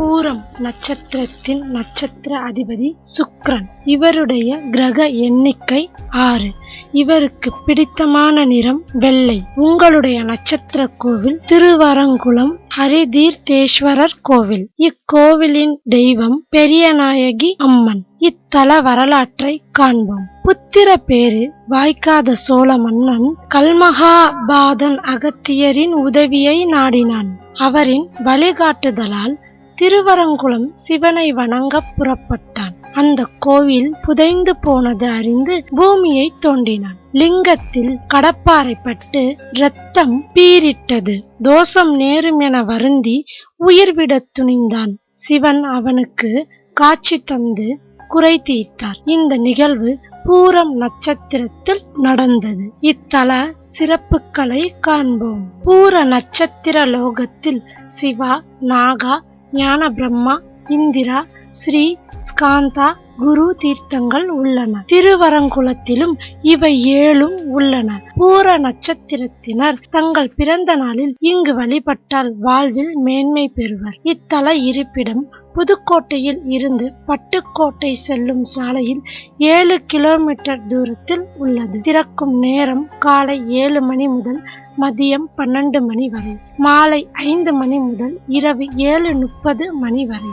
பூரம் நட்சத்திரத்தின் நட்சத்திர அதிபதி சுக்கிரன். இவருடைய கிரக எண்ணிக்கை 6. இவருக்கு பிடித்தமான நிறம் வெள்ளை. உங்களுடைய நட்சத்திர கோவில் திருவரங்குளம் ஹரிதீர்த்தேஸ்வரர் கோவில். இக்கோவிலின் தெய்வம் பெரியநாயகி அம்மன். இத்தல வரலாற்றை காண்போம். புத்திர பேரு வாய்க்காத சோழ மன்னன் கல்மகாபாதன் அகத்தியரின் உதவியை நாடினான். அவரின் வழிகாட்டுதலால் திருவரங்குளம் சிவனை வணங்க புறப்பட்டான். அந்த கோவில் புதைந்து போனது அறிந்து பூமியை தோண்டினான். லிங்கத்தில் கடப்பாறை பட்டு இரத்தம் பீரிட்டது. தோஷம் நேரும் என வருந்தி உயிர்விட துணிந்தான். சிவன் அவனுக்கு காட்சி தந்து குறை தீர்த்தார். இந்த நிகழ்வு பூரம் நட்சத்திரத்தில் நடந்தது. இத்தல சிறப்புகளை காண்போம். பூர நட்சத்திர லோகத்தில் சிவா, நாகா, ஞான பிரம்மா, இந்திரா, ஸ்ரீ ஸ்காந்தா, குரு தீர்த்தங்கள் உள்ளன. திருவரங்குளத்திலும் இவை 7 உள்ளன. பூர நட்சத்திரத்தினர் தங்கள் பிறந்த நாளில் இங்கு வழிபட்டால் வாழ்வில் மேன்மை பெறுவர். இத்தல இருப்பிடம் புதுக்கோட்டையில் இருந்து பட்டுக்கோட்டை செல்லும் சாலையில் 7 கிலோமீட்டர் தூரத்தில் உள்ளது. திறக்கும் நேரம் காலை 7 மணி முதல் மதியம் 12 மணி வரை, மாலை 5 மணி முதல் இரவு 7:30 மணி வரை.